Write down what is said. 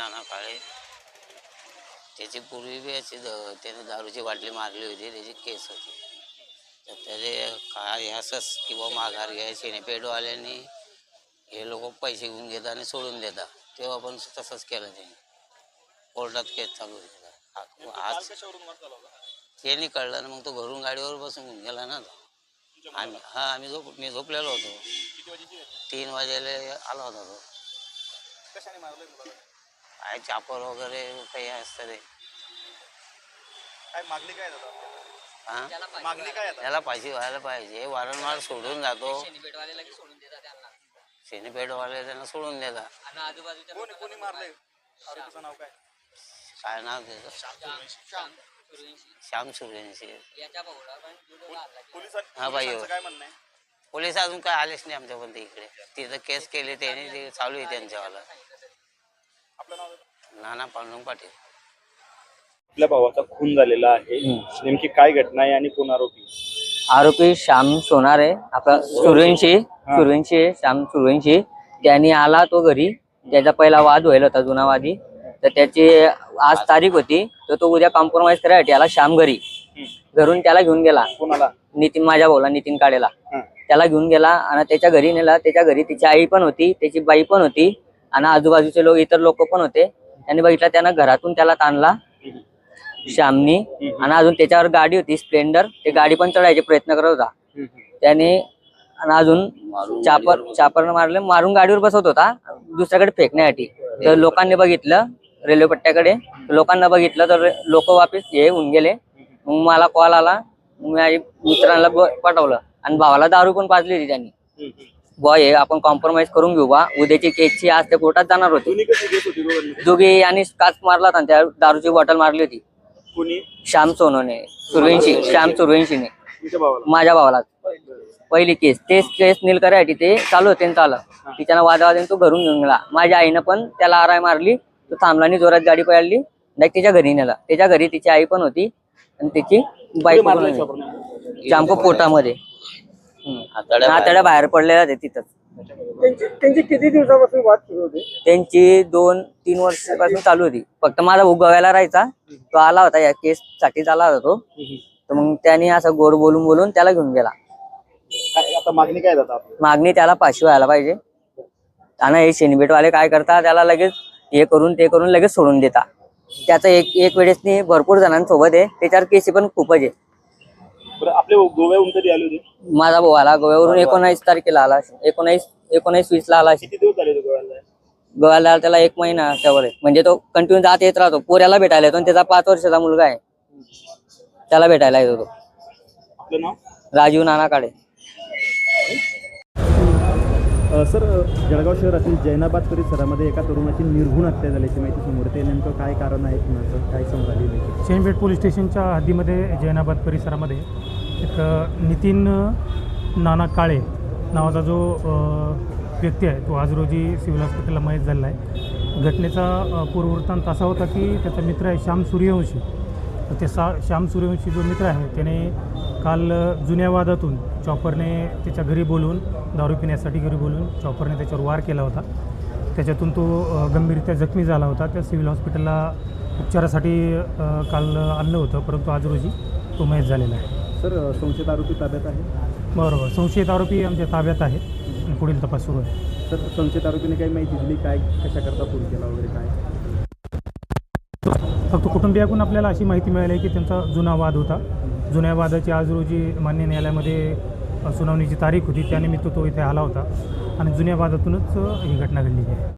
नाना काळे. त्याची पूर्वी बी अशी त्याने दारूची बाटली मारली होती, त्याची केस होती. तर त्याचे काय असंच किंवा माघार घ्या सिनेपेडवाल्यांनी हे लोक पैसे घेऊन घेतात आणि सोडून देतात. तेव्हा पण तसंच केलं त्याने, कोर्टात केस चालू होती. आज ते नाही कळलं ना, मग तो घरून गाडीवर बसून घेऊन गेला ना. मी झोपलेलो होतो. 3 वाजेला आला होता तो. काय चापर वगैरे काही असतं ते. मागणी काय त्याला पैसे व्हायला पाहिजे. वारंवार सोडून जातो. सिनेपेडवाले त्यांना सोडून देतात. काय नाव त्याचं? श्याम सूर्यवंशी. हा भाई, पोलीस अजून काय आलेच नाही आमच्यापर्यंत इकडे. तिथं केस केली त्याने, ते चालू आहे त्यांच्यावाला. नाना पांडुरंग पाटील. आपल्या भावाचा खून झालेला आहे, नेमकी काय घटना आहे आणि कोण आरोपी? आरोपी श्याम सोनार आहे, आपला सूर्यवंशी आहे श्याम सूर्यवंशी. त्यांनी आला तो घरी, त्याचा पहिला वाद व्हायला होता जुनावादी. तर त्याची आज तारीख होती, तर तो उद्या कॉम्प्रोमाइज करायसाठी आला श्याम घरून त्याला घेऊन गेला. कोणाला? नितीन, माझ्या भाऊला नितीन काळेला. त्याला घेऊन गेला आणि त्याच्या घरी नेला. त्याच्या घरी तिची आई पण होती, त्याची बाई पण होती आणि आजूबाजूचे लोक, इतर लोक पण होते. त्यांनी बघितलं, त्यानं घरातून त्याला ताणला श्यामनी. आणि अजून त्याच्यावर गाडी होती स्प्लेंडर, ते गाडी पण चढायचे प्रयत्न करत होता त्याने. आणि अजून चापर मारून गाडीवर बसवत होता दुसऱ्याकडे फेकण्यासाठी. तर लोकांनी बघितलं, रेल्वे पट्ट्याकडे लोकांना बघितलं, तर लोक वापस हे होऊन गेले. मग मला कॉल आला, माझ्या मित्रांना पाठवलं आणि भावाला दारू पण पाजली होती त्यांनी. बॉय आपण कॉम्प्रोमाइज करून घेऊ बा, उद्याची केसची आज ते कोर्टात जाणार होते. दोघे आणि काच मारला होता, त्या दारूची बॉटल मारली होती. श्याम सोनोने, श्याम सूर्यवंशीने माझ्या भावाला. पहिली केस नील करायसाठी ते चालू होते. तिच्यानं वादावादीने तो घरून घेऊन गेला. माझ्या आईनं पण त्याला आराय मारली. तो थांबला आणि जोरात गाडी पळाली, डायरेक्ट त्याच्या घरी नेला. त्याच्या घरी तिची आई पण होती आणि त्याची बाईक जामको पोटामध्ये हाताड्या बाहेर पडलेल्या होत्या तिथं. त्यांची किती दिवसापासून वाद सुरू होते? त्यांची 2-3 वर्षापासून चालू होती. फक्त माझा भाऊ गोव्याला राहायचा, तो आला होता या केस साठी आला होता तो. तर मग त्याने असं गोड बोलून त्याला घेऊन गेला. आता मागणी काय जातात? मागणी त्याला फाशी व्हायला पाहिजे. आणि हे शेणबेटवाले काय करतात, त्याला लगेच हे करून ते करून लगेच सोडून देतात. त्याचं एक वेळेस नाही, भरपूर जणांसोबत आहे. त्याच्यावर केसी पण खूपच आहे. आपले गोव्याहून कधी आले होते? माझा भाऊ आला गोव्यावरून 19 तारखेला आला. 19-20 आला. किती दिवस झाले गोव्याला? गोव्याला त्याला 1 महिना त्यावर आहे. म्हणजे तो कंटिन्यू जात येत राहतो. पोऱ्याला भेटायला येतो. त्याचा 5 वर्षाचा मुलगा आहे, त्याला भेटायला येतो तो. आपलं नाव? राजीव नाना काळे. सर, जळगाव शहरातील जैनाबाद परिसरामध्ये एका तरुणाची निर्घुण हत्या झाल्याची माहिती समोर येते. नेमकं काय कारण आहे, कुणाचं काय समोर आलेलं? शेणपेठ पोलीस स्टेशनच्या हद्दीमध्ये जैनाबाद परिसरामध्ये एक नितीन नाना काळे नावाचा जो व्यक्ती आहे, तो आज रोजी सिव्हिल हॉस्पिटलला मयत झालेला आहे. घटनेचा पूर्ववृत्तांत असा होता की त्याचा मित्र आहे श्याम सूर्यवंशी. तर ते श्याम सूर्यवंशी जो मित्र आहे, त्याने काल जुन्या वादातून चॉपरने त्याच्या घरी बोलून, दारू पिण्यासाठी घरी बोलून चॉपरने त्याच्यावर वार केला होता. त्याच्यातून तो गंभीररित्या जखमी झाला होता. त्या सिव्हिल हॉस्पिटलला उपचारासाठी काल आणलं होतं, परंतु आज रोजी तो मयत झालेला आहे. सर, संशयित आरोपी ताब्यात आहे? बरोबर, संशयित आरोपी आमच्या ताब्यात आहेत आणि पुढील तपास सुरू आहे. सर, संशयित आरोपीने काही माहिती दिली, काय कशाकरता फोन केला वगैरे काय? फक्त कुटुंबियाकडून आपल्याला अशी माहिती मिळाली आहे की त्यांचा जुना वाद होता. जुन्या वादाची आज रोजी मान्य न्यायालयामध्ये सुनावणीची तारीख होती, त्यानिमित्त तो इथे आला होता आणि जुन्या वादातूनच ही घटना घडली आहे.